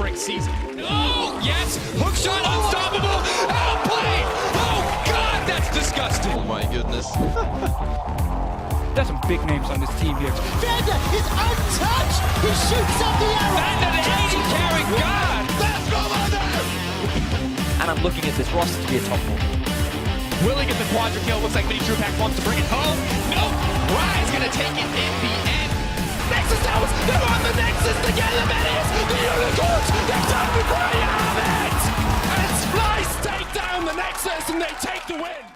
historic season. Oh, yes! Hook shot, unstoppable! Outplayed! Oh, God, that's disgusting! Oh, my goodness. There's some big names on this team here. Vander is untouched! He shoots up the arrow! Vander the 80 carry, God! That's Vander! And I'm looking at this roster to be a top 4. Will he get the quadra kill? Looks like Mini2Pac wants to bring it home. Nope! Ryan's gonna take it in the end. Nexus Towers! They're on the Nexus together, that is! The Unicorns! They've done the Grey Armament! And Splice take down the Nexus and they take the win!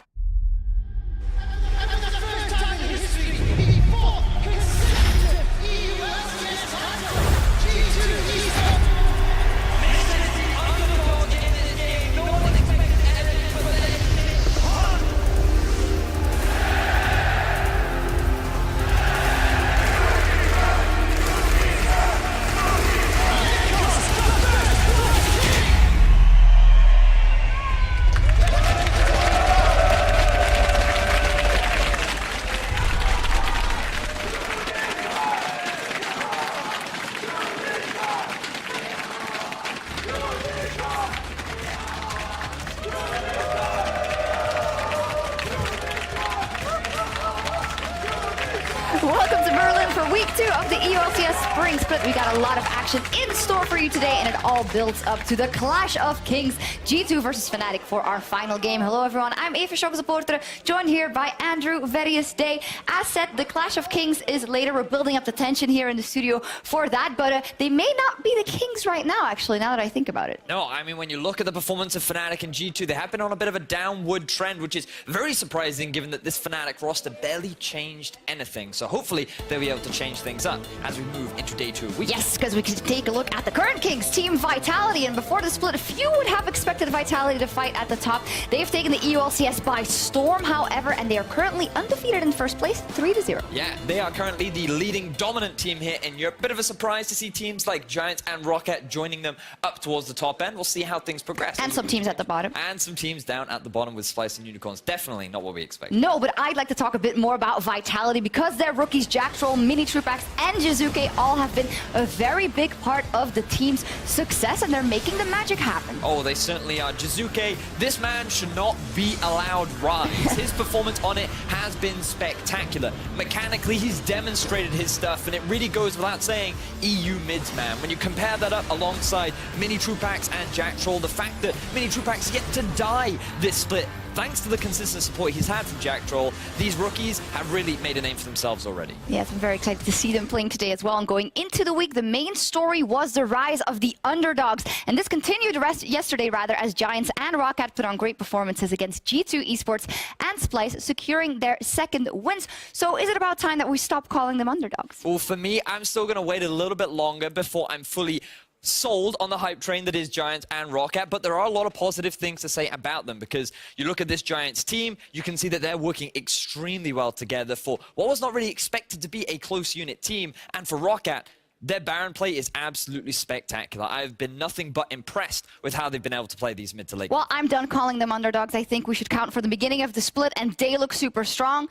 Welcome to Berlin for week 2 of the LCS Spring Split. We got a lot of action in store for you today, and it all builds up to the Clash of Kings, G2 versus Fnatic for our final game. Hello everyone, I'm Eva Schokke-Supporter, joined here by Andrew Various Day. As said, the Clash of Kings is later. We're building up the tension here in the studio for that, but they may not be the Kings right now, actually, now that I think about it. No, I mean, when you look at the performance of Fnatic and G2, they have been on a bit of a downward trend, which is very surprising given that this Fnatic roster barely changed anything. So hopefully they'll be able to change things up as we move into day 2 of week. Yes, because we can take a look at the current Kings, Team Vitality, and before the split, few would have expected Vitality to fight at the top. They've taken the LCS by storm, however, and they are currently undefeated in first place, 3-0. Yeah, they are currently the leading dominant team here in Europe. Bit of a surprise to see teams like Giants and Rocket joining them up towards the top end. We'll see how things progress. And some teams at the bottom. And some teams down at the bottom with Splice and Unicorns. Definitely not what we expect. No, but I'd like to talk a bit more about Vitality because their rookies, Jack Troll, Mini2Pac, and GIA all have been a very big part of the team's success, and they're making the magic happen. Oh, they certainly are. GIA, this man should not be allowed rise. His performance on it has been spectacular. Mechanically, he's demonstrated his stuff, and it really goes without saying, EU mids, man. When you compare that up alongside Mini2Pac and Jack Troll, the fact that Mini2Pac's yet to die this split, thanks to the consistent support he's had from Jack Troll, these rookies have really made a name for themselves already. Yes, I'm very excited to see them playing today as well. And going into the week, the main story was the rise of the underdogs. And this continued yesterday, as Giants and Rocket put on great performances against G2 Esports and Splice, securing their second wins. So is it about time that we stop calling them underdogs? Well, for me, I'm still going to wait a little bit longer before I'm fully sold on the hype train that is Giants and Rocket, but there are a lot of positive things to say about them because you look at this Giants team, you can see that they're working extremely well together for what was not really expected to be a close unit team, and for Rocket, their Baron play is absolutely spectacular. I've been nothing but impressed with how they've been able to play these mid to late. Well, I'm done calling them underdogs. I think we should count for the beginning of the split, and they look super strong.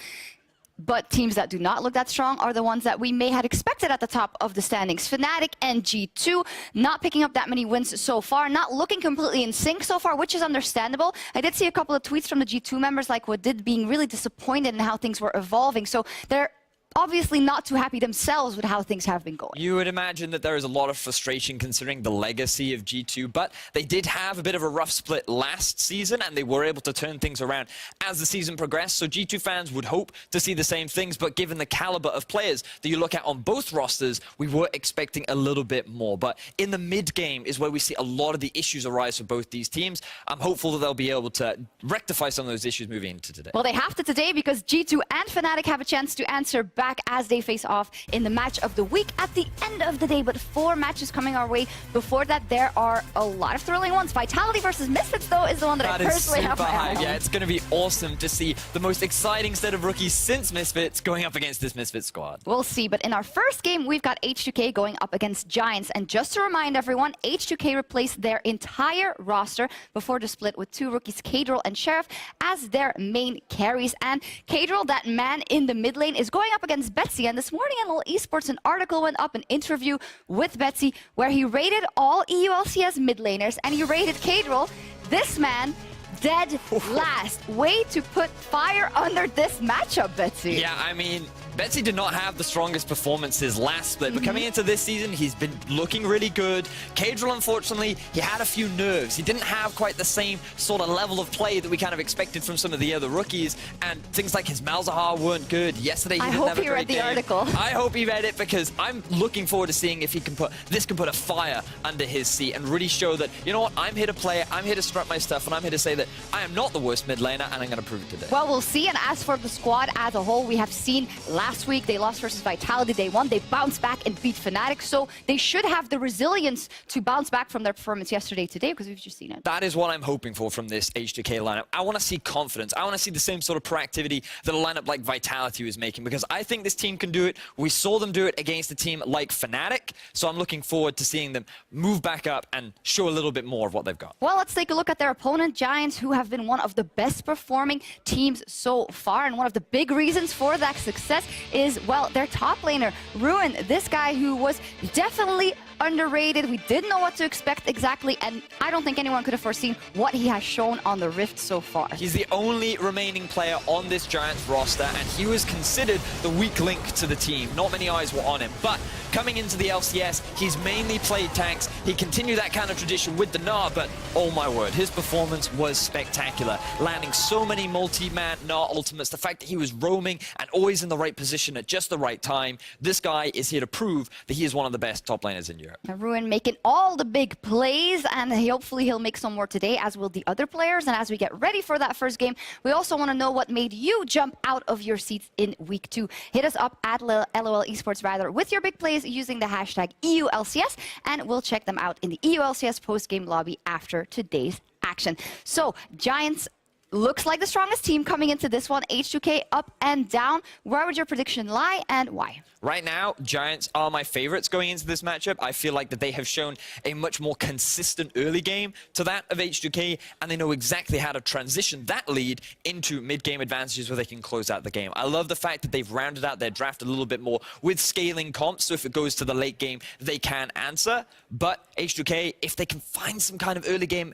But teams that do not look that strong are the ones that we may have expected at the top of the standings. Fnatic and G2 not picking up that many wins so far, not looking completely in sync so far, which is understandable. I did see a couple of tweets from the G2 members like Wadid being really disappointed in how things were evolving. So they're obviously not too happy themselves with how things have been going. You would imagine that there is a lot of frustration considering the legacy of G2, but they did have a bit of a rough split last season, and they were able to turn things around as the season progressed. So G2 fans would hope to see the same things, but given the caliber of players that you look at on both rosters, we were expecting a little bit more. But in the mid game is where we see a lot of the issues arise for both these teams. I'm hopeful that they'll be able to rectify some of those issues moving into today. Well, they have to today because G2 and Fnatic have a chance to answer back as they face off in the match of the week at the end of the day. But 4 matches coming our way. Before that, there are a lot of thrilling ones. Vitality versus Misfits, though, is the one that I personally have my eye on. Yeah, it's going to be awesome to see the most exciting set of rookies since Misfits going up against this Misfits squad. We'll see. But in our first game, we've got H2K going up against Giants. And just to remind everyone, H2K replaced their entire roster before the split with 2 rookies, Kadril and Sheriff, as their main carries. And Kadril, that man in the mid lane, is going up against against Betsy. And this morning in LOL Esports, an article went up, an interview with Betsy, where he rated all EU LCS mid laners, and he rated Kadril, this man, dead last. Way to put fire under this matchup, Betsy. Yeah, I mean, Betsy did not have the strongest performances last split, but coming into this season, he's been looking really good. Kadril, unfortunately, he had a few nerves. He didn't have quite the same sort of level of play that we kind of expected from some of the other rookies, and things like his Malzahar weren't good. Yesterday, he didn't have a great game. I hope he read the article. I hope he read it, because I'm looking forward to seeing if he can put a fire under his seat and really show that, you know what, I'm here to play, I'm here to strut my stuff, and I'm here to say that I am not the worst mid laner, and I'm going to prove it today. Well, we'll see. And as for the squad as a whole, we have seen last week they lost versus Vitality. They won. They bounced back and beat Fnatic. So they should have the resilience to bounce back from their performance yesterday today, because we've just seen it. That is what I'm hoping for from this H2K lineup. I want to see confidence. I want to see the same sort of proactivity that a lineup like Vitality was making, because I think this team can do it. We saw them do it against a team like Fnatic. So I'm looking forward to seeing them move back up and show a little bit more of what they've got. Well, let's take a look at their opponent, Giants, who have been one of the best performing teams so far. And one of the big reasons for that success is, well, their top laner, Ruin. This guy who was definitely underrated. We didn't know what to expect exactly, and I don't think anyone could have foreseen what he has shown on the Rift so far. He's the only remaining player on this Giants roster, and he was considered the weak link to the team. Not many eyes were on him, but coming into the LCS, he's mainly played tanks. He continued that kind of tradition with the Gnar, but oh my word, his performance was spectacular. Landing so many multi-man Gnar ultimates, the fact that he was roaming and always in the right position at just the right time. This guy is here to prove that he is one of the best top laners in Europe. Ruin making all the big plays, and hopefully he'll make some more today, as will the other players. And as we get ready for that first game, we also want to know what made you jump out of your seats in week 2. Hit us up at LOL Esports with your big plays using the hashtag EULCS, and we'll check them out in the EULCS post-game lobby after today's action. So, Giants looks like the strongest team coming into this one. H2K up and down. Where would your prediction lie, and why? Right now, Giants are my favorites going into this matchup. I feel like that they have shown a much more consistent early game to that of H2K, and they know exactly how to transition that lead into mid-game advantages where they can close out the game. I love the fact that they've rounded out their draft a little bit more with scaling comps, so if it goes to the late game, they can answer. But H2K, if they can find some kind of early game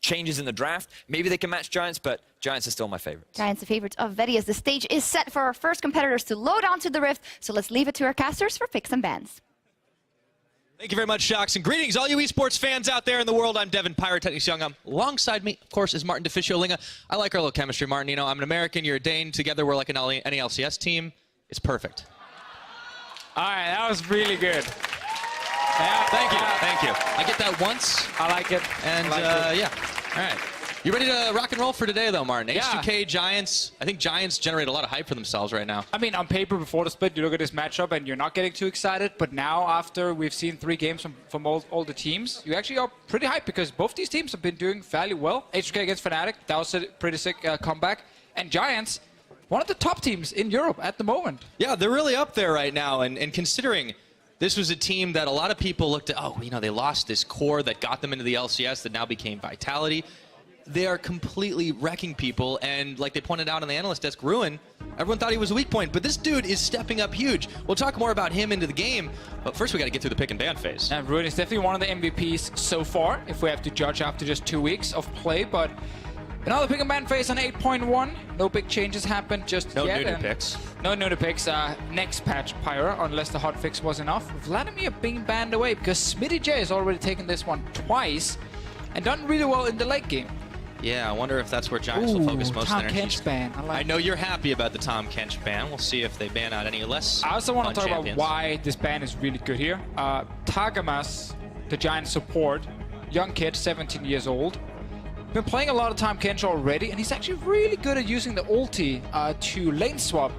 changes in the draft, maybe they can match Giants, but Giants are still my favorites. Giants the favorites of Vetty, as the stage is set for our first competitors to load onto the Rift. So let's leave it to our casters for picks and bans. Thank you very much, Shox, and greetings all you esports fans out there in the world. I'm Devin Pyrotechnics Young. Alongside me, of course, is Martin DeFicio-Linga. I like our little chemistry, Martin. You know, I'm an American, you're a Dane. Together, we're like an LCS team. It's perfect. All right, that was really good. Yeah, Thank you. I get that once. I like it. And yeah, all right. You ready to rock and roll for today, though, Martin? Yeah. H2K, Giants. I think Giants generate a lot of hype for themselves right now. I mean, on paper, before the split, you look at this matchup and you're not getting too excited. But now, after we've seen 3 games from all the teams, you actually are pretty hyped, because both these teams have been doing fairly well. H2K against Fnatic, that was a pretty sick comeback. And Giants, one of the top teams in Europe at the moment. Yeah, they're really up there right now. And considering this was a team that a lot of people looked at, oh, you know, they lost this core that got them into the LCS that now became Vitality. They are completely wrecking people, and like they pointed out on the analyst desk, Ruin, everyone thought he was a weak point, but this dude is stepping up huge. We'll talk more about him into the game, but first we got to get through the pick and ban phase. And Ruin is definitely one of the MVPs so far, if we have to judge after just 2 weeks of play. But another pick and ban phase on 8.1. No big changes happened just no yet. No new picks. No new picks. Next patch, Pyro, unless the hotfix was enough. Vladimir being banned away, because Smitty J has already taken this one twice and done really well in the late game. Yeah, I wonder if that's where Giants will focus most Tom of their Kench energy. ban. I know you're happy about the Tom Kench ban. We'll see if they ban out any less. I also want to talk champions. about why this ban is really good here. Tagamas, the Giants support, young kid, 17 years old. Been playing a lot of Tom Kench already, and he's actually really good at using the ulti to lane swap.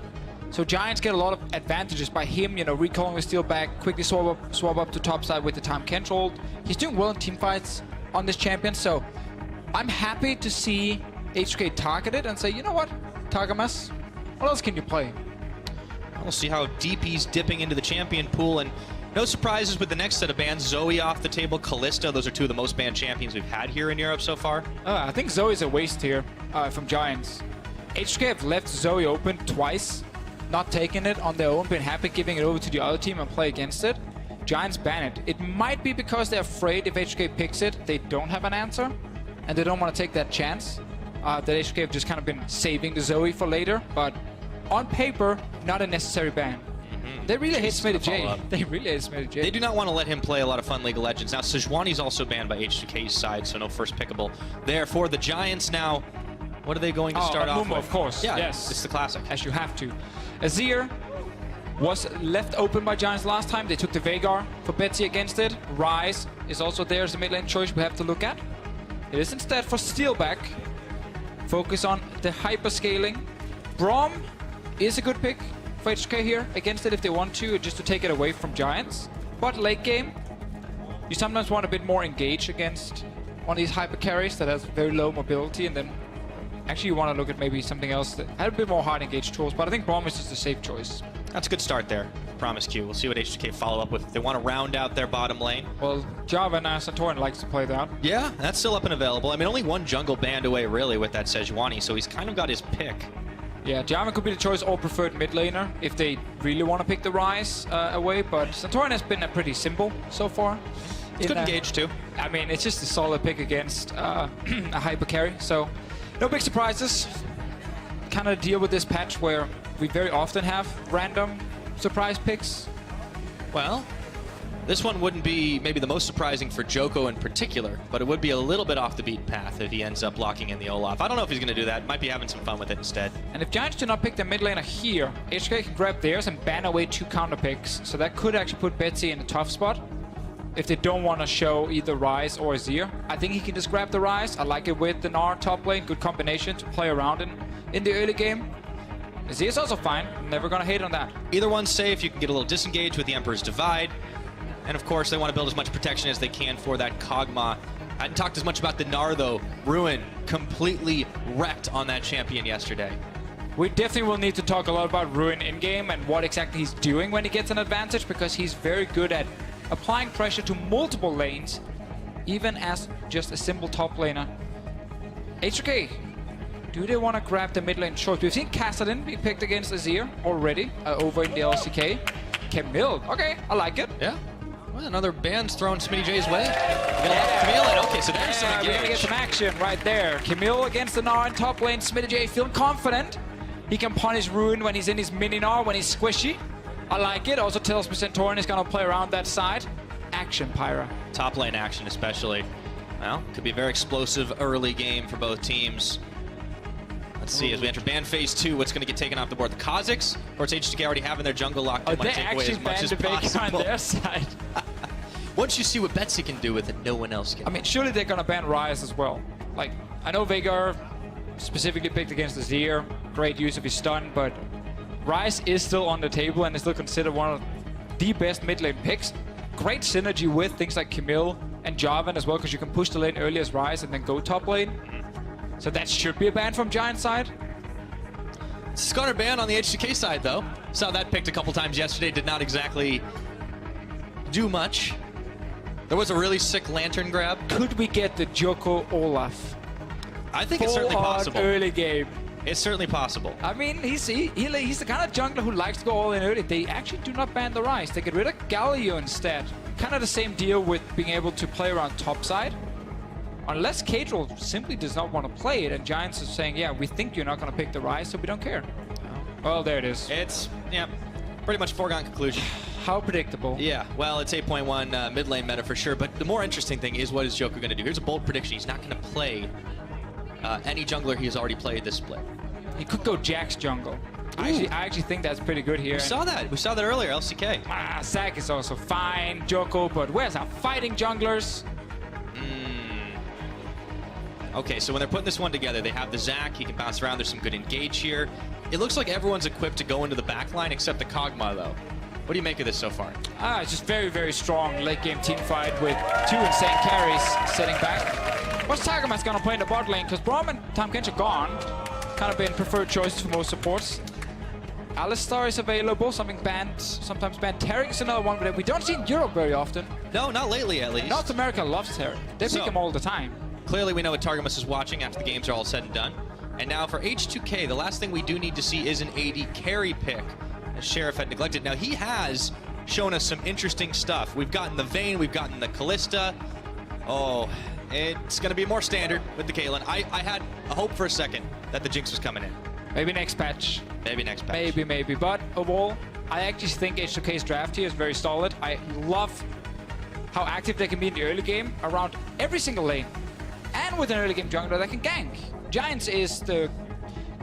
So Giants get a lot of advantages by him, you know, recalling the steal back, quickly swap up to top side with the Tom Kench ult. He's doing well in team fights on this champion, so I'm happy to see H2K target it and say, you know what, Tagamas, what else can you play? We'll see how deep he's dipping into the champion pool, and no surprises with the next set of bans. Zoe off the table, Kalista, those are 2 of the most banned champions we've had here in Europe so far. I think Zoe's a waste here from Giants. H2K have left Zoe open twice. not taking it on their own, been happy giving it over to the other team and play against it. Giants ban it. It might be because they're afraid if H2K picks it, they don't have an answer, and they don't want to take that chance. That H2K have just kind of been saving the Zoe for later, but on paper, not a necessary ban. They really hate Smitty J. They really hate Smitty J. They do not want to let him play a lot of fun League of Legends. Now, Sejuani's also banned by H2K's side, so no first pickable there for the Giants. Now, what are they going to start off with? Of course. Yeah, yes. It's the classic. As you have to. Azir was left open by Giants last time. They took the Veigar for Betsy against it. Ryze is also there as a mid lane choice we have to look at. It is instead for Steelback. Focus on the hyper scaling. Braum is a good pick for H2K here against it if they want to, just to take it away from Giants. But late game, you sometimes want a bit more engaged against one of these hyper carries that has very low mobility, and then actually you want to look at maybe something else that had a bit more hard engaged tools, but I think Braum is just a safe choice. That's a good start there. Promise Q. We'll see what H2K follow up with. They want to round out their bottom lane. Well, Java and Santorin likes to play that. Yeah, that's still up and available. I mean, only one jungle banned away, really, with that Sejuani, so he's kind of got his pick. Yeah, Java could be the choice or preferred mid laner if they really want to pick the Ryze away, but Santorin has been pretty simple so far. It's good engage, too. I mean, it's just a solid pick against a hyper carry, so no big surprises. Kind of deal with this patch where we very often have random surprise picks. Well, this one wouldn't be maybe the most surprising for Joko in particular, but it would be a little bit off the beaten path if he ends up locking in the Olaf. I don't know if he's going to do that. Might be having some fun with it instead. And if Giants do not pick the mid laner here, H2K can grab theirs and ban away 2 counter picks. So that could actually put Betsy in a tough spot if they don't want to show either Ryze or Azir. I think he can just grab the Ryze. I like it with the Gnar top lane. Good combination to play around in the early game. Azir is also fine. I'm never going to hate on that. Either one's safe. You can get a little disengaged with the Emperor's Divide. And of course, they want to build as much protection as they can for that Kog'Maw. I hadn't talked as much about the Gnar, though. Ruin completely wrecked on that champion yesterday. We definitely will need to talk a lot about Ruin in-game and what exactly he's doing when he gets an advantage, because he's very good at applying pressure to multiple lanes, even as just a simple top laner. H2K, do they want to grab the mid lane choice? We've seen Kassadin be picked against Azir already over in the LCK. Camille, okay, I like it. Yeah. Well, another band's thrown Smitty J's way. Camille in. Okay, so there's some engage. We're gonna get some action right there. Camille against the Gnar in top lane. Smitty J feeling confident. He can punish Ruin when he's in his mini Gnar, when he's squishy. I like it. Also tells me Santorin is gonna play around that side. Action, Pyra. Top lane action especially. Well, could be a very explosive early game for both teams. Let's see, as we enter ban phase 2, what's going to get taken off the board? The Kha'Zix, or it's H2K already having their jungle locked in, might take away as much as possible. On their side. Once you see what Betsy can do with it, no one else can. I mean, surely they're gonna ban Ryze as well. Like, I know Veigar specifically picked against Azir, great use of his stun, but Ryze is still on the table and is still considered one of the best mid lane picks. Great synergy with things like Camille and Jarvan as well, because you can push the lane early as Ryze and then go top lane. So that should be a ban from Giant side. Scunner ban on the H2K side, though. Saw that picked a couple times yesterday. Did not exactly do much. There was a really sick lantern grab. Could we get the Joko Olaf? I think it's certainly possible. Early game. It's certainly possible. I mean, he's the kind of jungler who likes to go all in early. They actually do not ban the Ryze. They get rid of Galio instead. Kind of the same deal with being able to play around top side. Unless Cadril simply does not want to play it, and Giants is saying, yeah, we think you're not going to pick the Ryze, so we don't care. Well, there it is. It's, yeah, pretty much foregone conclusion. How predictable. Yeah, well, it's 8.1 mid lane meta for sure, but the more interesting thing is what is Joker going to do? Here's a bold prediction. He's not going to play any jungler he has already played this split. He could go Jax jungle. I actually think that's pretty good here. We saw that. We saw that earlier, LCK. Zac is also fine, Joko, but where's our fighting junglers? Okay, so when they're putting this one together, they have the Zac. He can bounce around. There's some good engage here. It looks like everyone's equipped to go into the back line except the Kog'Maw, though. What do you make of this so far? It's just very, very strong late game team fight with 2 insane carries sitting back. What's Tagama's gonna play in the bot lane? Because Braum and Tahm Kench are gone. Kind of been preferred choices for most supports. Alistar is available, sometimes banned. Taric is another one that we don't see in Europe very often. No, not lately at least. North America loves Taric. They pick him all the time. Clearly we know what Targamas is watching after the games are all said and done. And now for H2K, the last thing we do need to see is an AD carry pick. Sheriff had neglected. Now, he has shown us some interesting stuff. We've gotten the Vayne, we've gotten the Callista. Oh, it's going to be more standard with the Caitlyn. I had a hope for a second that the Jinx was coming in. Maybe next patch. Maybe next patch. Maybe. But overall, I actually think H2K's draft here is very solid. I love how active they can be in the early game around every single lane. And with an early game jungler that can gank. Giants is the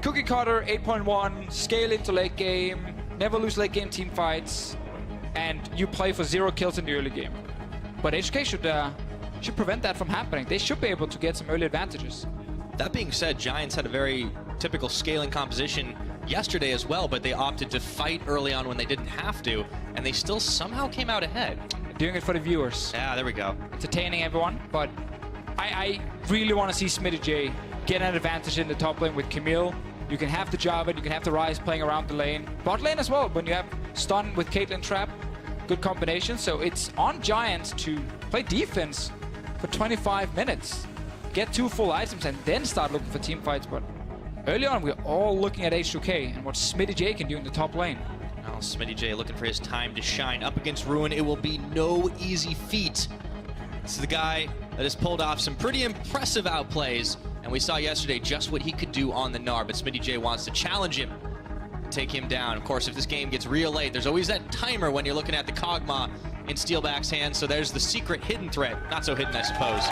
cookie cutter, 8.1, scale into late game, never lose late game team fights, and you play for 0 kills in the early game. But H2K should prevent that from happening. They should be able to get some early advantages. That being said, Giants had a very typical scaling composition yesterday as well, but they opted to fight early on when they didn't have to, and they still somehow came out ahead. Doing it for the viewers. Yeah, there we go. Entertaining everyone, but I really want to see Smitty J get an advantage in the top lane with Camille. You can have the Jarvan, you can have the Ryze playing around the lane. Bot lane as well, when you have stun with Caitlyn Trap. Good combination, so it's on Giants to play defense for 25 minutes. Get 2 full items and then start looking for team fights, but early on we're all looking at H2K and what Smitty J can do in the top lane. Now Smitty J looking for his time to shine up against Ruin. It will be no easy feat. This is the guy that has pulled off some pretty impressive outplays, and we saw yesterday just what he could do on the Gnar, but Smitty J wants to challenge him, take him down. Of course, if this game gets real late, there's always that timer when you're looking at the Kog'Maw in Steelback's hands, so there's the secret hidden threat. Not so hidden, I suppose.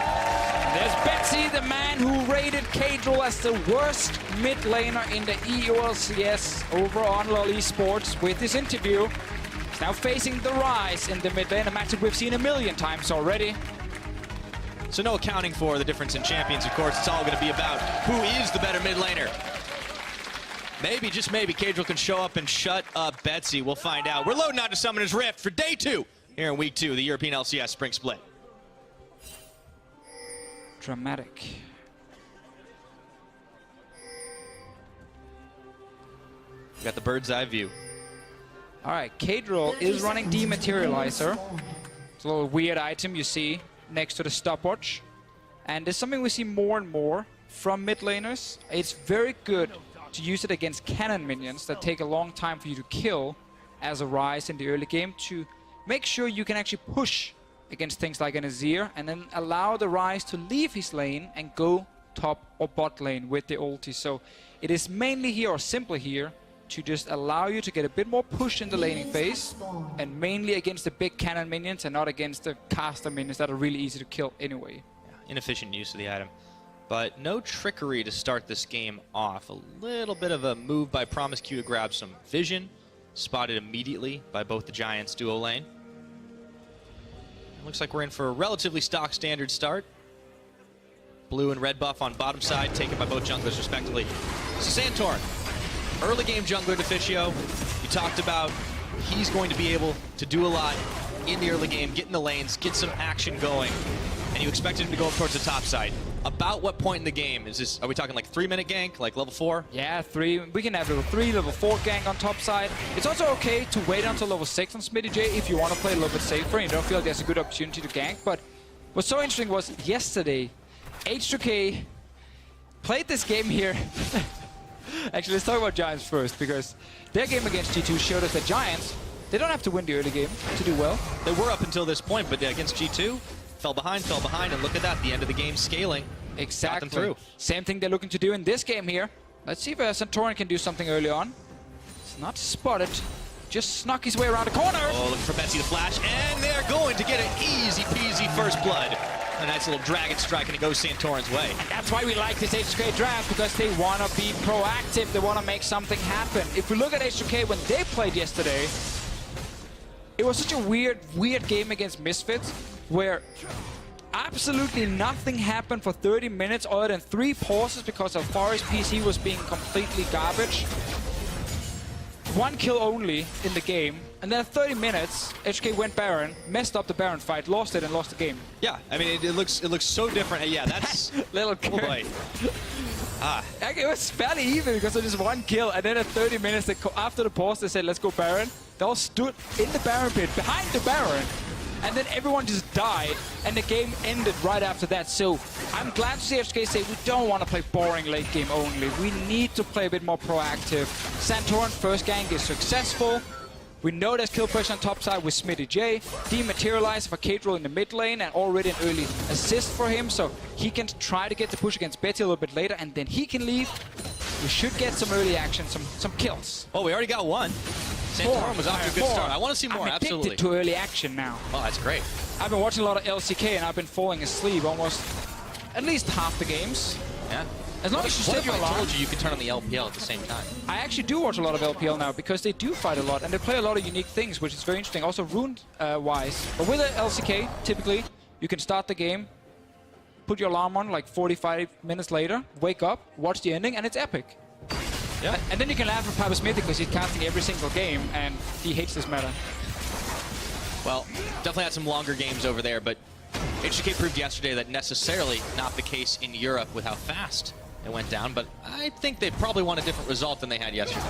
There's Betsy, the man who rated Kadril as the worst mid laner in the EU LCS over on LoL Esports with this interview. He's now facing the Ryze in the mid lane, a matchup we've seen a million times already. So no accounting for the difference in champions, of course. It's all going to be about who is the better mid laner. Maybe, just maybe, Kadril can show up and shut up Betsy. We'll find out. We're loading on to Summoner's Rift for day 2 here in week 2, the European LCS Spring Split. Dramatic. We got the bird's eye view. All right, Kadril is running Dematerializer. It's a little weird item you see next to the stopwatch. And it's something we see more and more from mid laners. It's very good to use it against cannon minions that take a long time for you to kill as a Ryze in the early game to make sure you can actually push against things like an Azir and then allow the Ryze to leave his lane and go top or bot lane with the ulti. So it is mainly here or simply here to just allow you to get a bit more push in the laning phase and mainly against the big cannon minions and not against the caster minions that are really easy to kill anyway. Yeah, inefficient use of the item. But no trickery to start this game off. A little bit of a move by Promisq to grab some vision. Spotted immediately by both the Giants duo lane. It looks like we're in for a relatively stock standard start. Blue and red buff on bottom side, taken by both junglers respectively. So Santorin, early game jungler Deficio. You talked about he's going to be able to do a lot in the early game, get in the lanes, get some action going. And you expected him to go up towards the top side. About what point in the game is this? Are we talking like 3-minute gank, like level 4? Yeah, 3. We can have level 3, level 4 gank on top side. It's also okay to wait until level 6 on Smitty J if you want to play a little bit safer and you don't feel like there's a good opportunity to gank. But what's so interesting was yesterday, H2K played this game here. Actually, let's talk about Giants first, because their game against G2 showed us that Giants, they don't have to win the early game to do well. They were up until this point, but against G2, fell behind, and look at that, the end of the game scaling. Exactly. Got them through. Same thing they're looking to do in this game here. Let's see if Santorin can do something early on. It's not spotted. Just snuck his way around the corner. Oh, looking for Betsy to flash, and they're going to get an easy peasy first blood. A nice little dragon strike, and it goes Santorin's way. And that's why we like this H2K draft, because they want to be proactive. They want to make something happen. If we look at H2K when they played yesterday, it was such a weird game against Misfits, where absolutely nothing happened for 30 minutes other than 3 pauses because Alphari's PC was being completely garbage. 1 kill only in the game, and then 30 minutes, HK went Baron, messed up the Baron fight, lost it, and lost the game. Yeah, I mean, it looks so different. Yeah, that's little oh boy. It was fairly even because of just 1 kill, and then at 30 minutes, after the pause, they said, let's go Baron. They all stood in the Baron pit, behind the Baron, and then everyone just died, and the game ended right after that. So I'm glad to see H2K say we don't want to play boring late game only. We need to play a bit more proactive. Santorin first gank is successful. We know there's kill pressure on top side with Smitty J. Dematerialize for Kadriel in the mid lane, and already an early assist for him, so he can try to get the push against Betty a little bit later, and then he can leave. We should get some early action, some kills. Oh, we already got one. Santorin was off to a good start. I want to see more, I'm absolutely. addicted to early action now. Oh, that's great. I've been watching a lot of LCK, and I've been falling asleep almost at least half the games. Yeah. As long as you set your I alarm. told you could turn on the LPL at the same time? I actually do watch a lot of LPL now because they do fight a lot and they play a lot of unique things, which is very interesting. Also rune-wise. But with a LCK, typically, you can start the game, put your alarm on like 45 minutes later, wake up, watch the ending, and it's epic. Yeah. And then you can laugh at Papa Smithy because he's casting every single game and he hates this meta. Well, definitely had some longer games over there, but H2K proved yesterday that necessarily not the case in Europe with how fast it went down, but I think they probably want a different result than they had yesterday.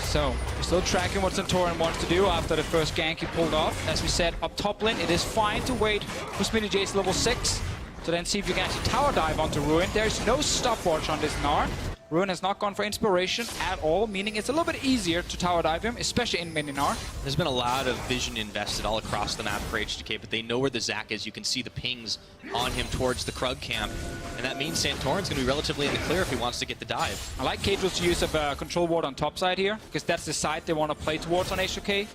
So, we're still tracking what Santorin wants to do after the first gank he pulled off. As we said, up top lane, it is fine to wait for Smitty J's level 6. So then see if you can actually tower dive onto Ruin. There's no stopwatch on this Gnar. Ruin has not gone for inspiration at all, meaning it's a little bit easier to tower dive him, especially in mid Gnar. There's been a lot of vision invested all across the map for H2K, but they know where the Zac is. You can see the pings on him towards the Krug camp, and that means Santorin's going to be relatively in the clear if he wants to get the dive. I like Kadriel's use of control ward on top side here, because that's the side they want to play towards on H2K.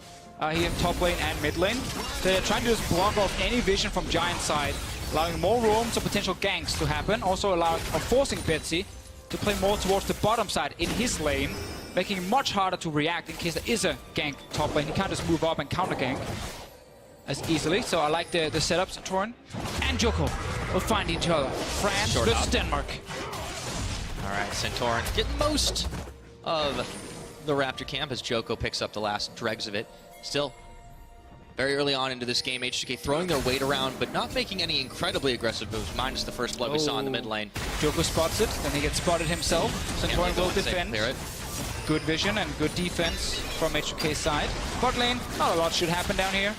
Here in top lane and mid lane. So they're trying to just block off any vision from Giant side, allowing more roams or potential ganks to happen, also forcing Betsy to play more towards the bottom side in his lane, making it much harder to react in case there is a gank top lane. He can't just move up and counter gank as easily. So I like the setups, Santorin and Joko will find each other. France versus Denmark. All right, Santorin getting most of the Raptor camp as Joko picks up the last dregs of it. Still very early on into this game, H2K throwing their weight around, but not making any incredibly aggressive moves, minus the first blood we saw in the mid lane. Joko spots it, then he gets spotted himself. Santorin will defend. Clear it. Good vision and good defense from H2K's side. Bot lane, not a lot should happen down here.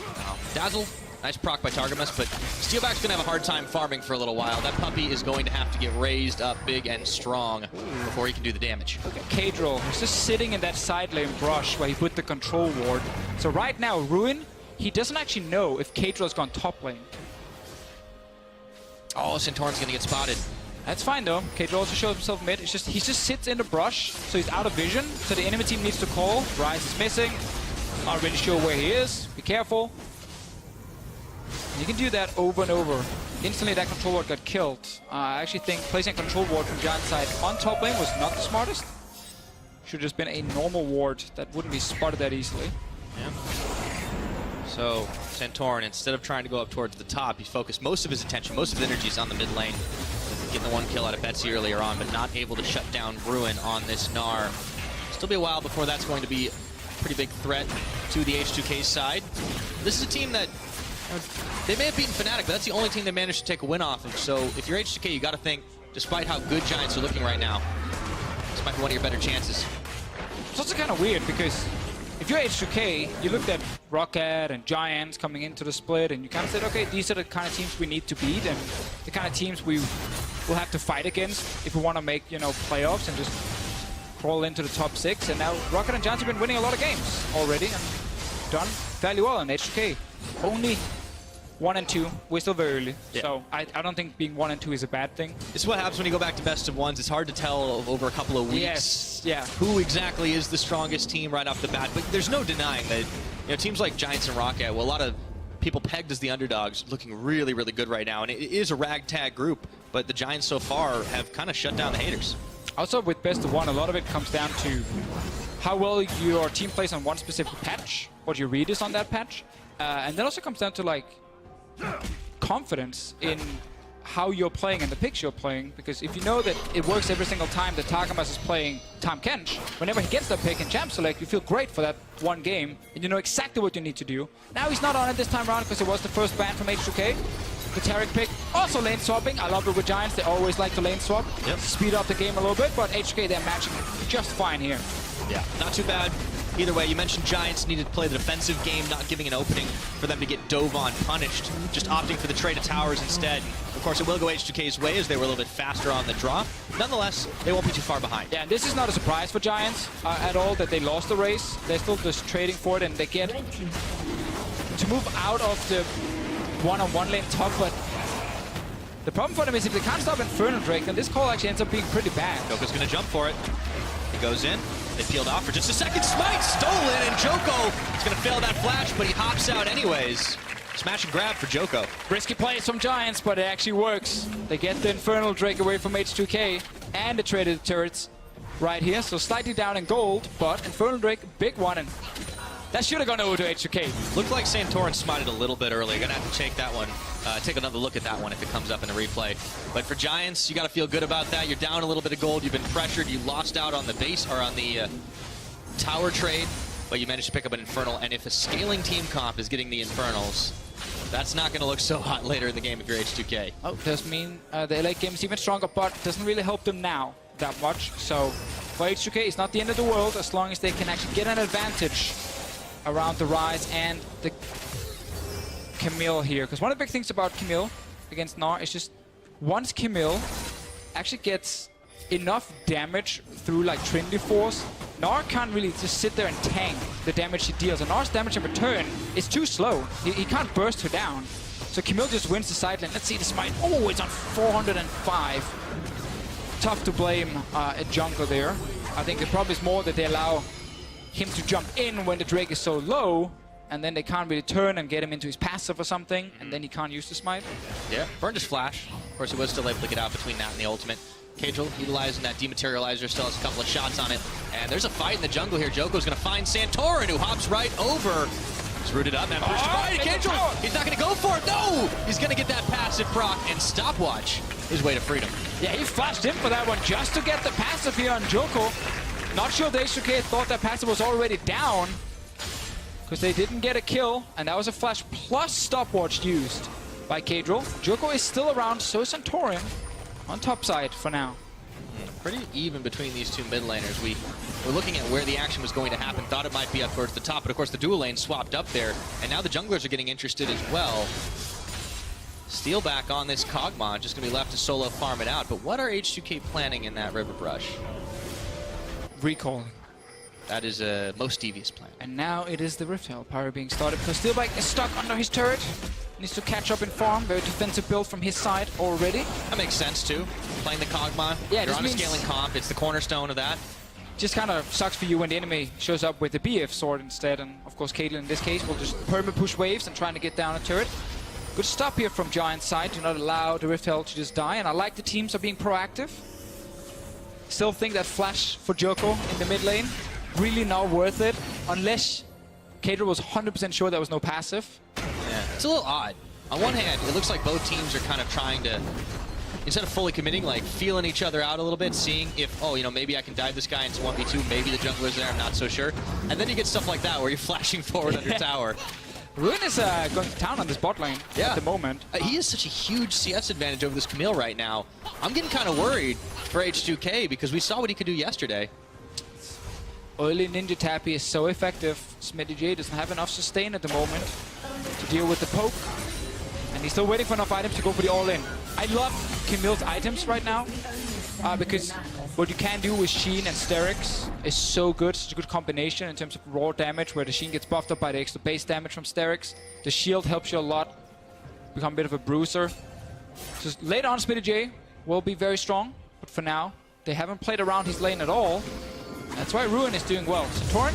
Dazzle, nice proc by Targamas, but Steelback's going to have a hard time farming for a little while. That puppy is going to have to get raised up big and strong before he can do the damage. Look at Kadriel, he's just sitting in that side lane brush where he put the control ward. So right now, Ruin, he doesn't actually know if Kadriel's gone top lane. Oh, Santorin's going to get spotted. That's fine though. Kadriel also shows himself mid. It's just he just sits in the brush, so he's out of vision. So the enemy team needs to call. Ryze is missing. Not really sure where he is. Be careful. You can do that over and over. Instantly that control ward got killed. I actually think placing a control ward from Giant side on top lane was not the smartest. Should have just been a normal ward that wouldn't be spotted that easily. Yeah. So Santorin, instead of trying to go up towards the top, he focused most of his attention, most of his energies on the mid lane. Getting the one kill out of Betsy earlier on, but not able to shut down Ruin on this Gnar. Still be a while before that's going to be a pretty big threat to the H2K side. This is a team that, they may have beaten Fnatic, but that's the only team they managed to take a win off of. So if you're H2K, you got to think, despite how good Giants are looking right now, this might be one of your better chances. It's also kind of weird because if you're H2K, you looked at Rocket and Giants coming into the split, and you kind of said, okay, these are the kind of teams we need to beat, and the kind of teams we will have to fight against if we want to make, you know, playoffs and just crawl into the top 6. And now Rocket and Giants have been winning a lot of games already and done fairly well in H2K. Only 1 and 2. We're still very early, so I don't think being 1 and 2 is a bad thing. This is what happens when you go back to best of ones. It's hard to tell over a couple of weeks who exactly is the strongest team right off the bat. But there's no denying that, you know, teams like Giants and Rocket, well, a lot of people pegged as the underdogs, looking really, really good right now. And it is a ragtag group, but the Giants so far have kind of shut down the haters. Also, with best of one, a lot of it comes down to how well your team plays on one specific patch, what your read is on that patch, and that also comes down to like confidence in how you're playing and the picks you're playing, because if you know that it works every single time that Targamas is playing Tahm Kench, whenever he gets that pick in Champ Select, you feel great for that one game, and you know exactly what you need to do. Now he's not on it this time around because it was the first ban from H2K. The Tarek pick, also lane swapping. I love it with Giants, they always like to lane swap. Speed up the game a little bit, but H2K, they're matching just fine here. Yeah, not too bad. Either way, you mentioned Giants needed to play the defensive game, not giving an opening for them to get dove on punished, just opting for the trade of towers instead. Of course, it will go H2K's way as they were a little bit faster on the draw. Nonetheless, they won't be too far behind. Yeah, and this is not a surprise for Giants at all that they lost the race. They're still just trading for it, and they get to move out of the one-on-one lane top, but the problem for them is if they can't stop Infernal Drake, then this call actually ends up being pretty bad. Joko's going to jump for it. He goes in. They peeled off for just a second. Smite stolen, and Joko is going to fail that flash, but he hops out anyways. Smash and grab for Joko. Risky plays from Giants, but it actually works. They get the Infernal Drake away from H2K, and they traded the turrets right here, so slightly down in gold, but Infernal Drake, big one, and that should have gone over to H2K. Looked like Santorin smited a little bit earlier. Gonna have to take that one, take another look at that one if it comes up in a replay. But for Giants, you got to feel good about that. You're down a little bit of gold. You've been pressured. You lost out on the base or on the tower trade, but you managed to pick up an Infernal. And if a scaling team comp is getting the Infernals, that's not going to look so hot later in the game if you're H2K. Oh, does mean the late game is even stronger, but doesn't really help them now that much. So for H2K, it's not the end of the world as long as they can actually get an advantage around the Rise and the Camille here. Because one of the big things about Camille against Gnar is just once Camille actually gets enough damage through like Trinity Force, Gnar can't really just sit there and tank the damage she deals. And Gnar's damage in return is too slow. He can't burst her down. So Camille just wins the side lane. Let's see the smite. Oh, it's on 405. Tough to blame a jungle there. I think the problem is more that they allow him to jump in when the Drake is so low, and then they can't really turn and get him into his passive or something, and then he can't use the smite. Yeah, burned his flash. Of course, he was still able to get out between that and the ultimate. Cagel utilizing that dematerializer, still has a couple of shots on it. And there's a fight in the jungle here. Joko's going to find Santorin, who hops right over. He's rooted up, and pushed by Cagel. He's not going to go for it. No! He's going to get that passive proc and stopwatch his way to freedom. Yeah, he flashed in for that one just to get the passive here on Joko. Not sure the H2K thought that passive was already down, because they didn't get a kill, and that was a flash plus stopwatch used by Cagel. Joko is still around, so is Santorin on top side for now. Pretty even between these two mid laners. We were looking at where the action was going to happen, thought it might be up towards the top, but of course the dual lane swapped up there, and now the junglers are getting interested as well. Steal back on this Kog'Maw, just going to be left to solo farm it out, but what are H2K planning in that River Brush? Recalling. That is a most devious plan. And now it is the Rift Hell Pyro being started, because Steelbike is stuck under his turret. Needs to catch up in farm. Very defensive build from his side already. That makes sense too. Playing the Kog'Maw. Yeah, you're on a scaling comp. It's the cornerstone of that. Just kind of sucks for you when the enemy shows up with the BF sword instead. And of course, Caitlyn in this case will just perma-push waves and trying to get down a turret. Good stop here from Giant's side. Do not allow the Rift Hell to just die. And I like the teams are being proactive. Still think that flash for Joko in the mid lane, really not worth it, unless Cater was 100% sure there was no passive. Yeah, it's a little odd. On one hand, it looks like both teams are kind of trying to, instead of fully committing, like feeling each other out a little bit, seeing if, oh, you know, maybe I can dive this guy into 1v2, maybe the jungler's there, I'm not so sure. And then you get stuff like that where you're flashing forward under tower. Ruin is going to town on this bot lane at the moment. He has such a huge CS advantage over this Camille right now. I'm getting kind of worried for H2K because we saw what he could do yesterday. Early Ninja Tappy is so effective. Smitty J doesn't have enough sustain at the moment to deal with the poke. And he's still waiting for enough items to go for the all-in. I love Camille's items right now because what you can do with Sheen and Sterix is so good. Such a good combination in terms of raw damage, where the Sheen gets buffed up by the extra base damage from Sterix. The shield helps you a lot, become a bit of a bruiser. So later on, Smitty J will be very strong, but for now, they haven't played around his lane at all. That's why Ruin is doing well. Santorin,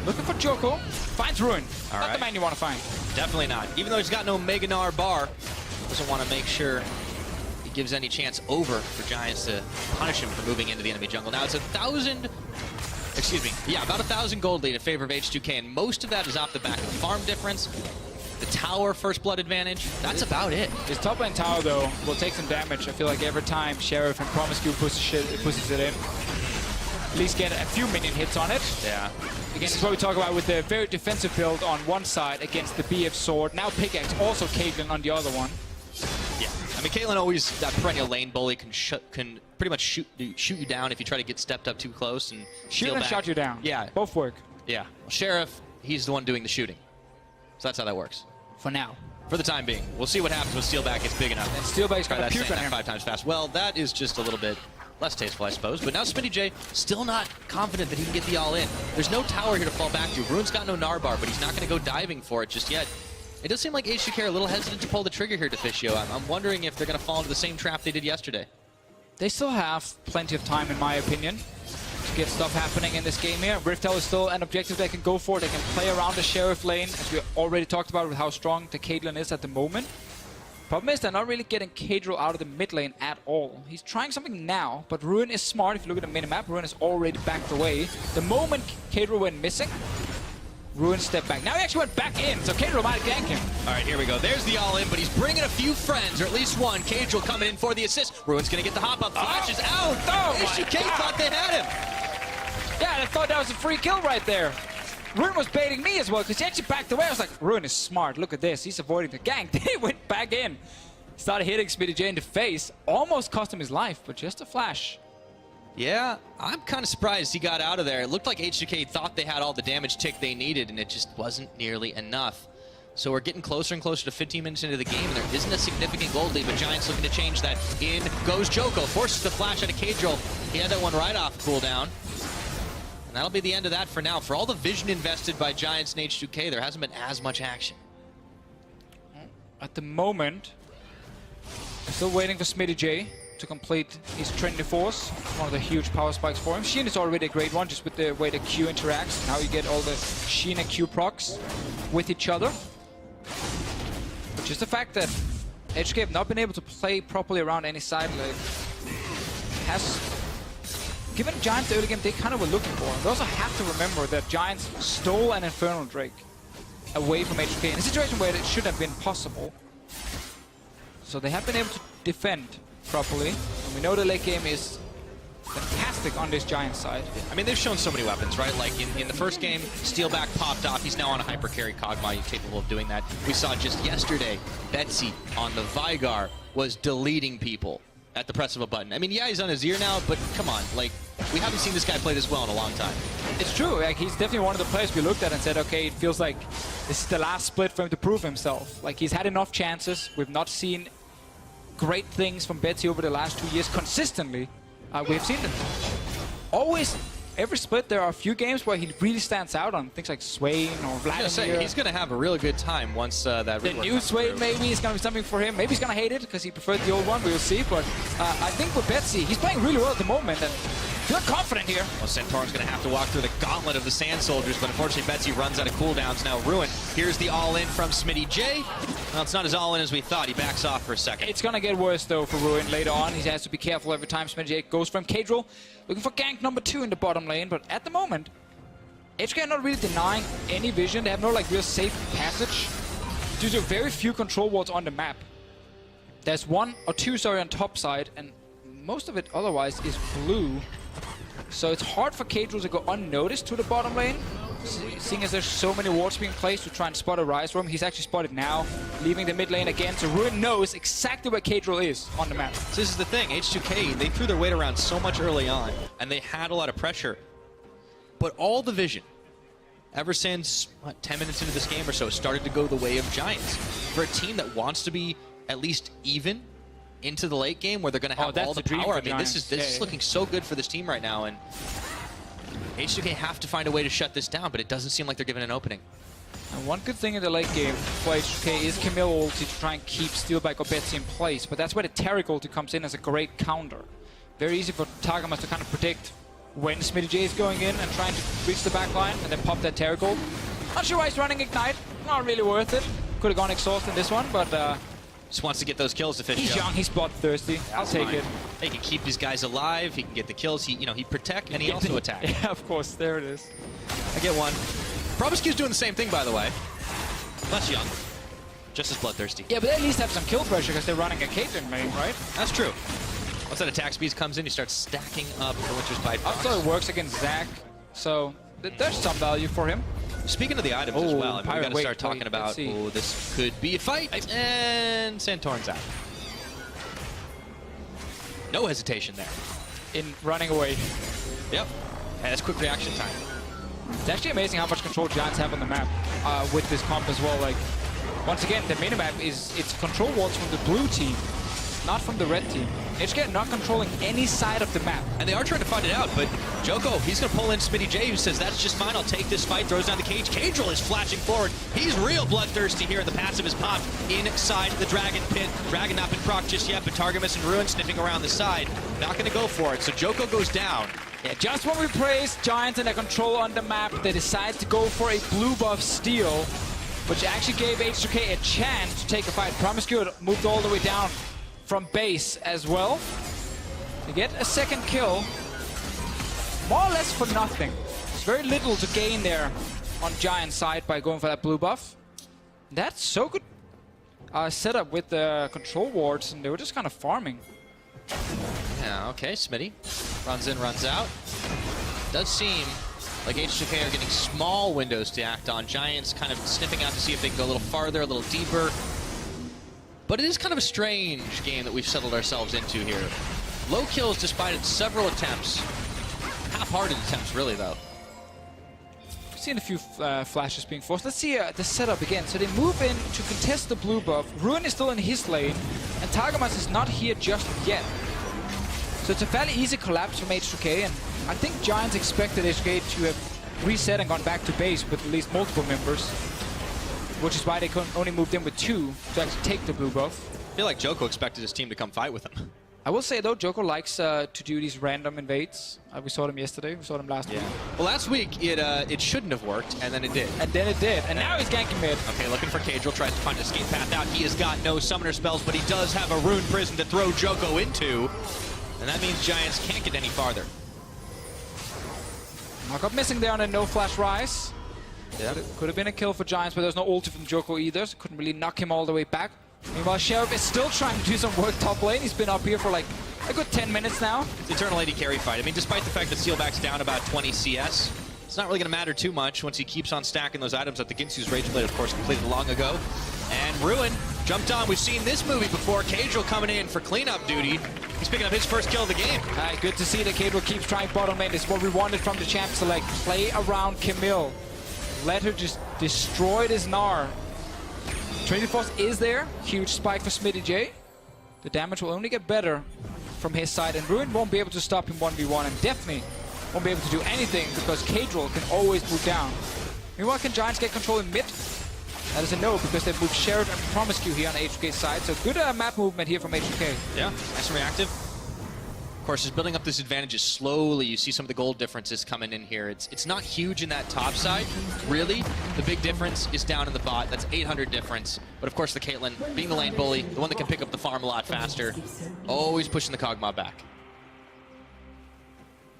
looking for Joko, finds Ruin. Not the man you want to find. Definitely not. Even though he's got no Mega Gnar bar, doesn't want to make sure he gives any chance over for Giants to punish him for moving into the enemy jungle. Now it's 1,000, excuse me, yeah, about 1,000 gold lead in favor of H2K, and most of that is off the back of farm difference, the tower first blood advantage. That's about it. His top lane tower, though, will take some damage. I feel like every time Sheriff and Promiscue pushes it in. At least get a few minion hits on it. Yeah. Again, this is what we talk about with the very defensive build on one side against the BF sword. Now pickaxe, also Caitlyn on the other one. Yeah, I mean, Caitlyn always, that perennial lane bully, can pretty much shoot you down if you try to get stepped up too close and Shoot steal and back. shot you down. Yeah. Both work. Yeah. Well, Sheriff, he's the one doing the shooting. So that's how that works. For now. For the time being. We'll see what happens when Steelback gets big enough. And Steelback's Try gonna that puke saying on that him. 5 times fast. Well, that is just a little bit less tasteful, I suppose. But now Smitty J still not confident that he can get the all-in. There's no tower here to fall back to. Ruin's got no Narbar, but he's not going to go diving for it just yet. It does seem like H2K are a little hesitant to pull the trigger here, Deficio. I'm wondering if they're going to fall into the same trap they did yesterday. They still have plenty of time, in my opinion, to get stuff happening in this game here. Riftel is still an objective they can go for. They can play around the Sheriff lane, as we already talked about with how strong the Caitlyn is at the moment. Problem is, they're not really getting Kadro out of the mid lane at all. He's trying something now, but Ruin is smart. If you look at the minimap, Ruin is already backed away. The moment Kadro went missing, Ruin stepped back. Now he actually went back in, so Kadro might gank him. All right, here we go. There's the all-in, but he's bringing a few friends, or at least one. Kadro coming in for the assist. Ruin's going to get the hop-up. Flashes out. Oh H2K thought they had him. Yeah, I thought that was a free kill right there. Ruin was baiting me as well, because he actually backed away. I was like, Ruin is smart. Look at this. He's avoiding the gank. He went back in. Started hitting Smitty J in the face. Almost cost him his life, but just a flash. Yeah, I'm kind of surprised he got out of there. It looked like H2K thought they had all the damage tick they needed, and it just wasn't nearly enough. So we're getting closer and closer to 15 minutes into the game, and there isn't a significant gold lead, but Giants looking to change that. In goes Joko, forces the flash out of Kadril. He had that one right off cooldown. And that'll be the end of that for now. For all the vision invested by Giants and H2K, there hasn't been as much action. At the moment, I'm still waiting for Smitty J to complete his Trinity Force, one of the huge power spikes for him. Sheen is already a great one, just with the way the Q interacts, and how you get all the Sheen and Q procs with each other. But just the fact that HK have not been able to play properly around any side leg has given Giants the early game they kind of were looking for. And they also have to remember that Giants stole an Infernal Drake away from HK in a situation where it should have been possible. So they have been able to defend properly, and we know the late game is fantastic on this Giant side. I mean, they've shown so many weapons, right? Like in the first game, Steelback popped off. He's now on a hyper carry Kog'Maw. He's capable of doing that. We saw just yesterday, Betsy on the Vygar was deleting people at the press of a button. I mean, yeah, he's on his ear now, but come on, like, we haven't seen this guy play this well in a long time. It's true, like, he's definitely one of the players we looked at and said, okay, it feels like this is the last split for him to prove himself. Like, he's had enough chances. We've not seen great things from Betsy over the last 2 years consistently. We've seen them always, every split there are a few games where he really stands out on things like Swain or Vladimir. He's going to have a really good time once that the new Swain maybe is going to be something for him. Maybe he's going to hate it because he preferred the old one. We'll see. But I think with Betsy, he's playing really well at the moment and feeling confident here. Well, Centaur's going to have to walk through the gauntlet of the Sand Soldiers, but unfortunately Betsy runs out of cooldowns. Now Ruin, here's the all-in from Smitty J. Well, it's not as all-in as we thought. He backs off for a second. It's going to get worse, though, for Ruin later on. He has to be careful every time Smitty J goes from Kadril. Looking for gank number 2 in the bottom lane, but at the moment, HK are not really denying any vision. They have no, like, real safe passage due to very few control wards on the map. There's one or two, sorry, on top side, and most of it otherwise is blue. So it's hard for Kadril to go unnoticed to the bottom lane, seeing as there's so many wards being placed to try and spot a rise room. He's actually spotted now, leaving the mid lane again. So Ruin knows exactly where Kadril is on the map. So this is the thing, H2K, they threw their weight around so much early on, and they had a lot of pressure. But all the vision, ever since, 10 minutes into this game or so, started to go the way of Giants. For a team that wants to be at least even into the late game, where they're going to have all the power. I mean, this is looking so good for this team right now, and H2K have to find a way to shut this down, but it doesn't seem like they're given an opening. And one good thing in the late game for H2K is Camille ulti to try and keep Steelback or Betsy in place, but that's where the Taric ulti comes in as a great counter. Very easy for Tagamas to kind of predict when Smitty J is going in and trying to reach the back line and then pop that Taric ult. Not sure why he's running Ignite, not really worth it. Could have gone Exhaust in this one, but just wants to get those kills to finish. He's young, he's bloodthirsty. I'll take it. He can keep these guys alive, he can get the kills, he protect, and he also attack. Yeah, of course, there it is. I get one. Proboscu's doing the same thing, by the way. Less young, just as bloodthirsty. Yeah, but they at least have some kill pressure because they're running a Caitlyn main, right? That's true. Once that attack speed comes in, you start stacking up the Winter's Bite. Also, it works against Zac, so there's some value for him. Speaking of the items as well, I mean, we got to start talking wait, about, this could be a fight, and Santorin's out. No hesitation there. in running away. Yep. And that's quick reaction time. It's actually amazing how much control Giants have on the map with this comp as well. Like, once again, the minimap is it's control wards from the blue team, not from the red team. HK not controlling any side of the map. And they are trying to find it out, but Joko, he's going to pull in Smitty J, who says, that's just fine, I'll take this fight, throws down the cage. Cadril is flashing forward. He's real bloodthirsty here. The passive is popped inside the Dragon pit. Dragon not been procced just yet, but Targamas and Ruin sniffing around the side. Not going to go for it, so Joko goes down. Yeah, just when we praise Giants and their control on the map, they decide to go for a blue buff steal, which actually gave H2K a chance to take a fight. Promiscuous moved all the way down from base as well to get a second kill, more or less for nothing. There's very little to gain there on Giant's side by going for that blue buff. That's so good setup with the control wards, and they were just kind of farming. Yeah, okay, Smitty runs in, runs out. Does seem like H2K are getting small windows to act on. Giants kind of sniffing out to see if they can go a little farther, a little deeper. But it is kind of a strange game that we've settled ourselves into here. Low kills despite several attempts. Half-hearted attempts, really, though. We've seen a few flashes being forced. Let's see the setup again. So they move in to contest the blue buff. Ruin is still in his lane, and Targamas is not here just yet. So it's a fairly easy collapse from H2K, and I think Giants expected H2K to have reset and gone back to base with at least multiple members, which is why they only moved in with 2 to actually take the blue buff. I feel like Joko expected his team to come fight with him. I will say, though, Joko likes to do these random invades. We saw them yesterday. We saw them last week. Well, last week, it shouldn't have worked, and then it did. And then it did. And now he's ganking mid. Okay, looking for Cadril, tries to find an escape path out. He has got no summoner spells, but he does have a rune prison to throw Joko into. And that means Giants can't get any farther. Knock-up missing there on a no-flash rise. Yeah. Could have been a kill for Giants, but there's no ulti from Joko either, so couldn't really knock him all the way back. Meanwhile, Sheriff is still trying to do some work top lane. He's been up here for like a good 10 minutes now. It's Eternal AD carry fight. I mean, despite the fact that Steelback's down about 20 CS, it's not really going to matter too much once he keeps on stacking those items that the Ginsu's Rage Blade, of course, completed long ago. And Ruin jumped on. We've seen this movie before. Cadril coming in for cleanup duty. He's picking up his first kill of the game. Good to see that Cadril keeps trying bottom lane. This is what we wanted from the champ select. Play around Camille. Let her just destroy this Gnar. Trinity Force is there. Huge spike for Smitty J. The damage will only get better from his side, and Ruin won't be able to stop him 1v1, and definitely won't be able to do anything because Cadril can always move down. Meanwhile, can Giants get control in mid? That is a no, because they've moved Sheriff and Promiscue here on the H2K side, so good map movement here from H2K. Yeah, nice and reactive. Of course, just building up this advantage slowly. You see some of the gold differences coming in here. It's not huge in that top side, really. The big difference is down in the bot. That's 800 difference. But of course, the Caitlyn, being the lane bully, the one that can pick up the farm a lot faster, always pushing the Kog'Maw back.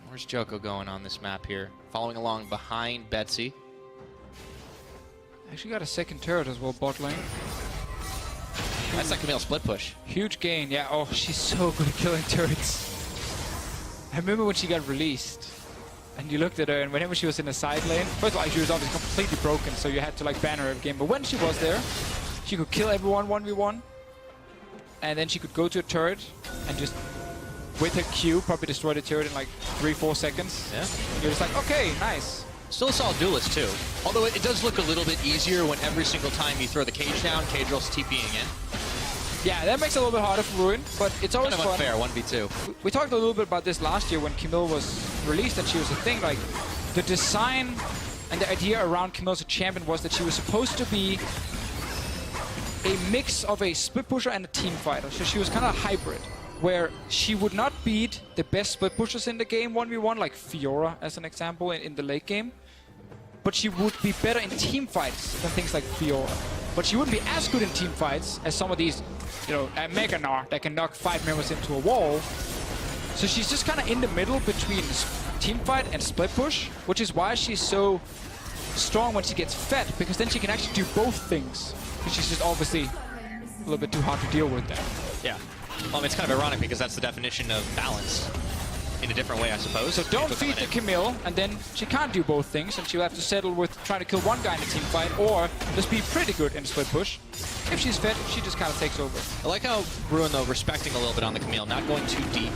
Where's Joko going on this map here? Following along behind Betsy. Actually got a second turret as well, bot lane. That's that Camille split push. Huge gain, yeah. Oh, she's so good at killing turrets. I remember when she got released, and you looked at her, and whenever she was in the side lane, first of all, she was obviously completely broken, so you had to like ban her every game. But when she was there, she could kill everyone 1v1, and then she could go to a turret and just, with her Q, probably destroy the turret in like 3-4 seconds. Yeah. And you're just like, okay, nice. Still a solid duelist, too. Although it does look a little bit easier when every single time you throw the cage down, Cadril's TPing in. Yeah, that makes it a little bit harder for Ruin, but it's always Kind of fun. unfair, 1v2. We talked a little bit about this last year when Camille was released and she was a thing. Like, the design and the idea around Camille as a champion was that she was supposed to be a mix of a split pusher and a team fighter. So she was kind of a hybrid, where she would not beat the best split pushers in the game 1v1, like Fiora as an example in the late game, but she would be better in team fights than things like Fiora. But she wouldn't be as good in team fights as some of these, you know, Mega Gnar that can knock 5 members into a wall. So she's just kind of in the middle between team fight and split push, which is why she's so strong when she gets fed, because then she can actually do both things. But she's just obviously a little bit too hard to deal with there. Yeah. Well, it's kind of ironic because that's the definition of balance in a different way, I suppose. So don't feed the Camille, and then she can't do both things, and she'll have to settle with trying to kill one guy in a team fight, or just be pretty good in a split push. if she's fit, she just kind of takes over. I like how Ruin, though, respecting a little bit on the Camille, not going too deep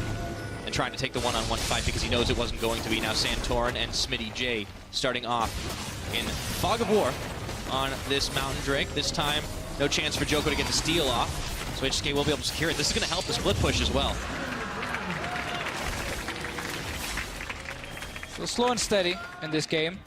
and trying to take the one-on-one fight because he knows it wasn't going to be. Now Santorin and Smitty J starting off in Fog of War on this Mountain Drake. This time, no chance for Joko to get the steal off, so H2K will be able to secure it. This is going to help the split push as well. So slow and steady in this game.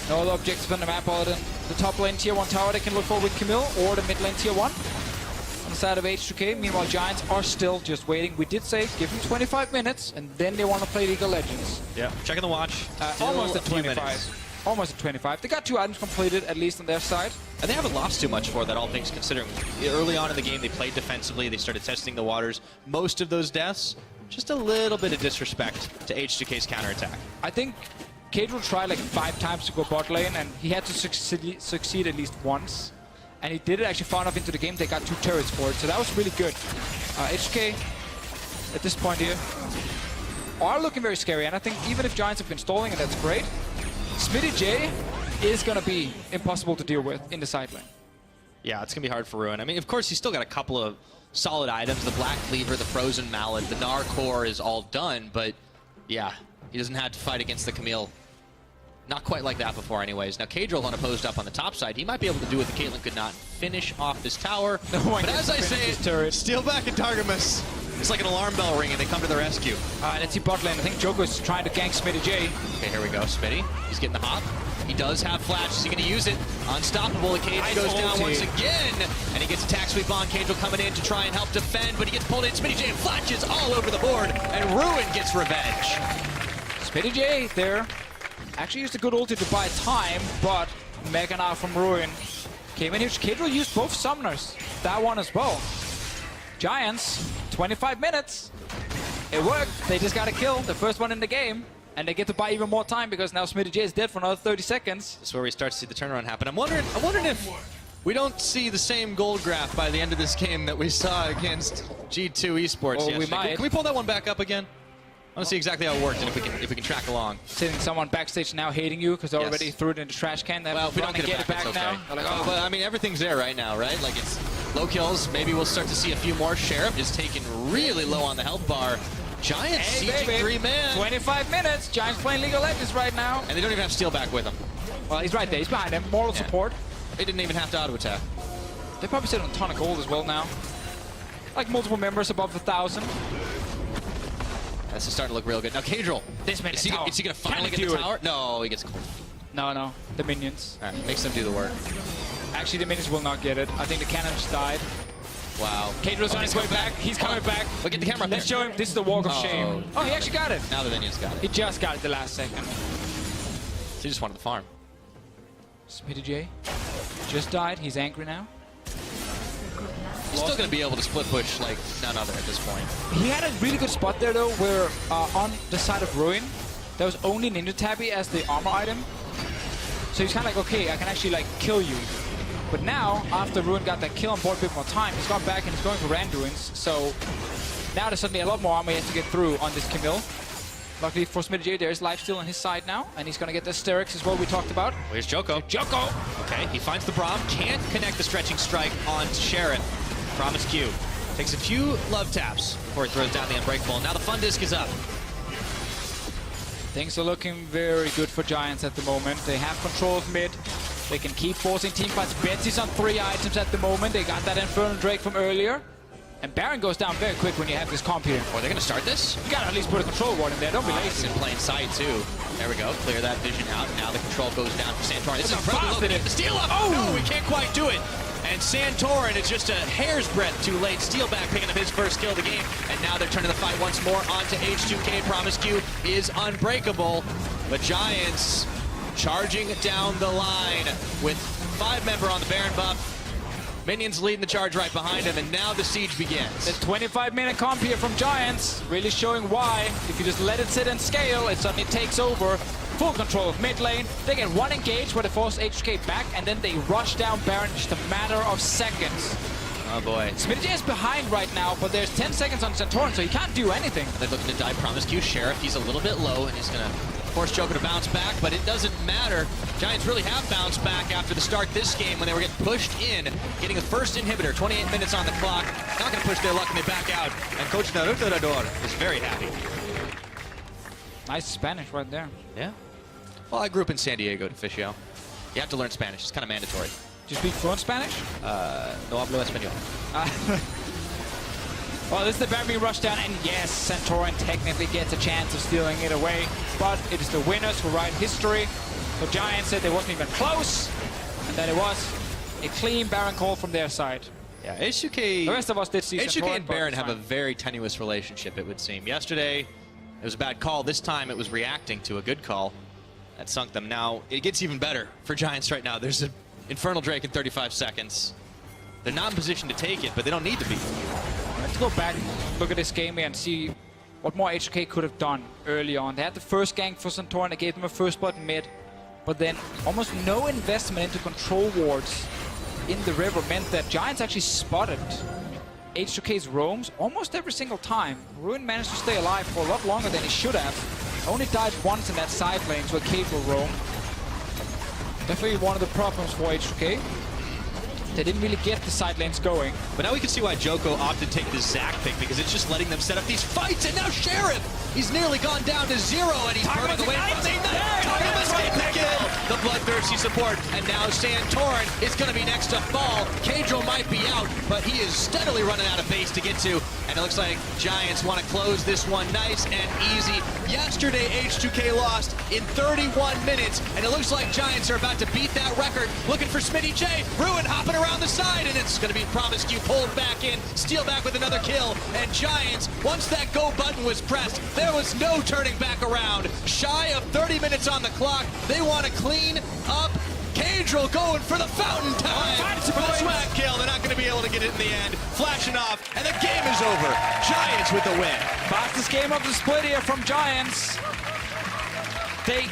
No other objectives on the map other than the top lane tier 1 tower they can look for with Camille, or the mid lane tier 1 on the side of H2K. Meanwhile, Giants are still just waiting. We did say give them 25 minutes and then they want to play League of Legends. Yeah, checking the watch. Almost Still at a few 25. minutes. Almost at 25. They got 2 items completed, at least on their side. And they haven't lost too much for that, all things considering. Early on in the game, they played defensively. They started testing the waters. Most of those deaths, just a little bit of disrespect to H2K's counterattack. I think Cadro tried like 5 times to go bot lane, and he had to succeed at least once. And he did it actually far enough into the game. They got 2 turrets for it, so that was really good. H2K, at this point here, are looking very scary. And I think even if Giants have been stalling, and that's great, Smitty J is going to be impossible to deal with in the side lane. Yeah, it's going to be hard for Ruin. I mean, of course, he's still got a couple of solid items. The Black Cleaver, the Frozen Mallet, the Gnar core is all done. But, yeah, he doesn't have to fight against the Camille. Not quite like that before anyways. Now, Cadril unopposed up on the top side. He might be able to do what the Caitlyn could not. Finish off this tower. But as I say, Steelback and Targamas, it's like an alarm bell ringing. They come to the rescue. Let's see bot lane. I think Joko is trying to gank Smitty J. Okay, here we go. Smitty, he's getting the hop. He does have flash. Is he going to use it? Unstoppable. The cage goes down once again. And he gets attack sweep on. Cadril coming in to try and help defend, but he gets pulled in. Smitty J flashes all over the board, and Ruin gets revenge. Smitty J there. Actually used a good ulti to buy time, but Mega Gnar from Ruin came in here. Cadril used both summoners. That one as well. Giants, 25 minutes. It worked. They just got a kill, the first one in the game. And they get to buy even more time because now Smitty J is dead for another 30 seconds. This is where we start to see the turnaround happen. I'm wondering if we don't see the same gold graph by the end of this game that we saw against G2 Esports yesterday. We might. Can we pull that one back up again? I want to see exactly how it worked and if we can track along. Sitting someone backstage now hating you because they already threw it in the trash can. Well, if we don't get it back, it's now. okay. Like, oh. But I mean, everything's there right now, right? Like it's low kills. Maybe we'll start to see a few more. Sheriff is taken really low on the health bar. Giants sieging 3-man. 25 minutes. Giants playing League of Legends right now. And they don't even have Steelback with them. Well, he's right there. He's behind him. Moral support. They didn't even have to auto attack. They probably sit on a ton of gold as well now. Like multiple members above 1,000. This is starting to look real good. Now, Cadril. This man is he going to finally get the tower? No, he gets cold. No. The minions. All right, makes them do the work. Actually, the minions will not get it. I think the cannon just died. Wow. Cadril's on his way back. He's coming back. Look at the camera. Let's show him. This is the walk of shame. Oh, he actually got it. Now the minions got it. He just got it the last second. So he just wanted the farm. Smitty J just died. He's angry now. He's still going to be able to split push like none other at this point. He had a really good spot there, though, where on the side of Ruin, there was only Ninja Tabby as the armor item. So he's kind of like, okay, I can actually like kill you. But now, after Ruin got that kill and bought a bit more time, he's gone back and he's going for Randuins. So now there's suddenly a lot more armor he has to get through on this Camille. Luckily for Smitty J, there's lifesteal on his side now, and he's going to get the Sterix as well we talked about. Here's Joko. Joko! Okay, he finds the Braum, can't connect the stretching strike on Sheriff. Promise Q. Takes a few love taps before he throws down the Unbreakable. Now the Fun Disc is up. Things are looking very good for Giants at the moment. They have control of mid. They can keep forcing teamfights. Betsy's on 3 items at the moment. They got that Infernal Drake from earlier. And Baron goes down very quick when you have this comp here. Are they going to start this? You gotta at least put a control ward in there. Don't be lazy. It's in plain sight, too. There we go. Clear that vision out. Now the control goes down for Santorin. This is incredible. The steal up. Oh, no, we can't quite do it. And Santorin is just a hair's breadth too late. Steelback picking up his first kill of the game. And now they're turning the fight once more onto H2K. Promise Q is unbreakable. The Giants charging down the line with 5-member on the Baron buff. Minions leading the charge right behind him, and now the siege begins. The 25-minute comp here from Giants, really showing why. If you just let it sit and scale, it suddenly takes over. Full control of mid lane. They get 1 engage where they force H2K back, and then they rush down Baron in just a matter of seconds. Oh boy. Smitty is behind right now, but there's 10 seconds on Santorin, so he can't do anything. They're looking to die Promise Q. Sheriff, he's a little bit low, and he's going to Forced Joker to bounce back, but it doesn't matter. Giants really have bounced back after the start this game when they were getting pushed in, getting the first inhibitor, 28 minutes on the clock. Not going to push their luck and they back out. And Coach Naruto is very happy. Nice Spanish right there. Yeah. Well, I grew up in San Diego, Deficio. You have to learn Spanish. It's kind of mandatory. Do you speak fluent Spanish? No hablo español. Well, this is the Baron being rushed down, and yes, Santorin technically gets a chance of stealing it away, but it is the winners who write history. So Giants said they wasn't even close, and that it was a clean Baron call from their side. Yeah, H2K. The rest of us did see H2K Santorin, and but Baron it's have a fine. very tenuous relationship, it would seem. Yesterday, it was a bad call. This time, it was reacting to a good call that sunk them. Now, it gets even better for Giants right now. There's an Infernal Drake in 35 seconds. They're not in position to take it, but they don't need to be. Let's go back, look at this game here and see what more H2K could have done early on. They had the first gank for Santorin, they gave them a first blood mid, but then almost no investment into control wards in the river meant that Giants actually spotted H2K's roams almost every single time. Ruin managed to stay alive for a lot longer than he should have. Only died once in that side lane to a cable roam. Definitely one of the problems for H2K. They didn't really get the side lanes going. But now we can see why Joko opted to take the Zac pick, because it's just letting them set up these fights. And now Sheriff, he's nearly gone down to 0, and he's burning away from the Targamas get the kill. The bloodthirsty support, and now Santorin is going to be next to fall. Kadril might be out, but he is steadily running out of base to get to. And it looks like Giants want to close this one nice and easy. Yesterday, H2K lost in 31 minutes, and it looks like Giants are about to beat that record. Looking for Smitty J. Ruin hopping around the side, and it's going to be Promiscu pulled back in. Steal back with another kill, and Giants, once that go button was pressed, there was no turning back around. Shy of 30 minutes on the clock, they want to clean up. Kadril going for the fountain time. For the swag kill, they're not going to be able to get it in the end. Flashing off, and the game is over. Giants with the win. Fastest game of the split here from Giants. They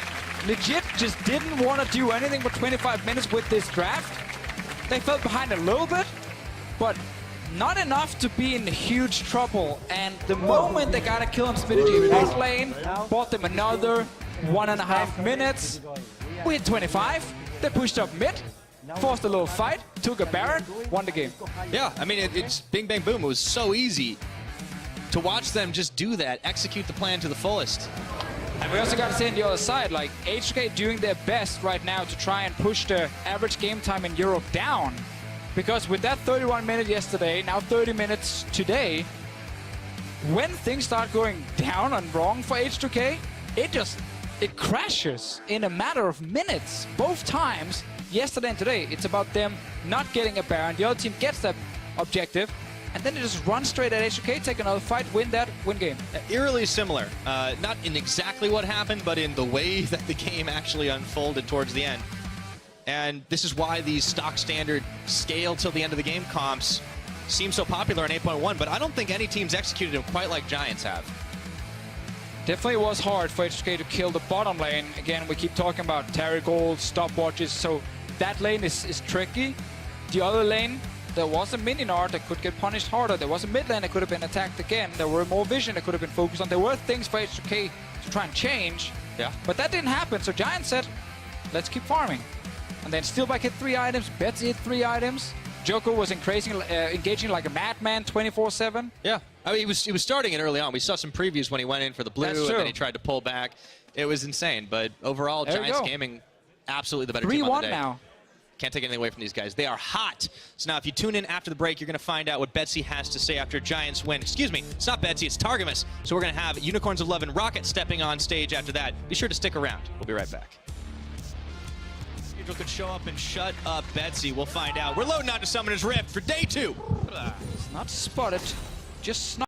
legit just didn't want to do anything for 25 minutes with this draft. They fell behind a little bit, but not enough to be in huge trouble. And the moment they got a kill on Smitty bot lane, bought them another 1.5 minutes. We hit 25. They pushed up mid, forced a little fight, took a Baron, won the game. Yeah, I mean, it's bing, bang, boom. It was so easy to watch them just do that, execute the plan to the fullest. And we also got to say on the other side, like H2K doing their best right now to try and push the average game time in Europe down. Because with that 31 minutes yesterday, now 30 minutes today, when things start going down and wrong for H2K, it crashes in a matter of minutes. Both times, yesterday and today, it's about them not getting a Baron. The other team gets that objective, and then they just run straight at H2K, take another fight, win game. Eerily similar. Not in exactly what happened, but in the way that the game actually unfolded towards the end. And this is why these stock standard scale till the end of the game comps seem so popular in 8.1, but I don't think any team's executed them quite like Giants have. Definitely was hard for H2K to kill the bottom lane. Again, we keep talking about Terry Gold, stopwatches, so that lane is tricky. The other lane, there was a Mininar that could get punished harder. There was a mid lane that could have been attacked again. There were more vision that could have been focused on. There were things for H2K to try and change. Yeah. But that didn't happen, so Giants said, let's keep farming. And then Steelback hit 3 items, Betsy hit 3 items. Joko was engaging like a madman 24/7. Yeah, I mean, he was starting it early on. We saw some previews when he went in for the blue, That's and true. then he tried to pull back. It was insane, but overall, There you Giants go. Gaming, absolutely the better team on the 3-1 day. now. Can't take anything away from these guys. They are hot. So now if you tune in after the break, you're going to find out what Betsy has to say after Giants win. Excuse me, it's not Betsy, it's Targamas. So we're going to have Unicorns of Love and Rocket stepping on stage after that. Be sure to stick around. We'll be right back. Kadril could show up and shut up Betsy. We'll find out. We're loading on to Summoner's Rift for day 2. It's not spotted, just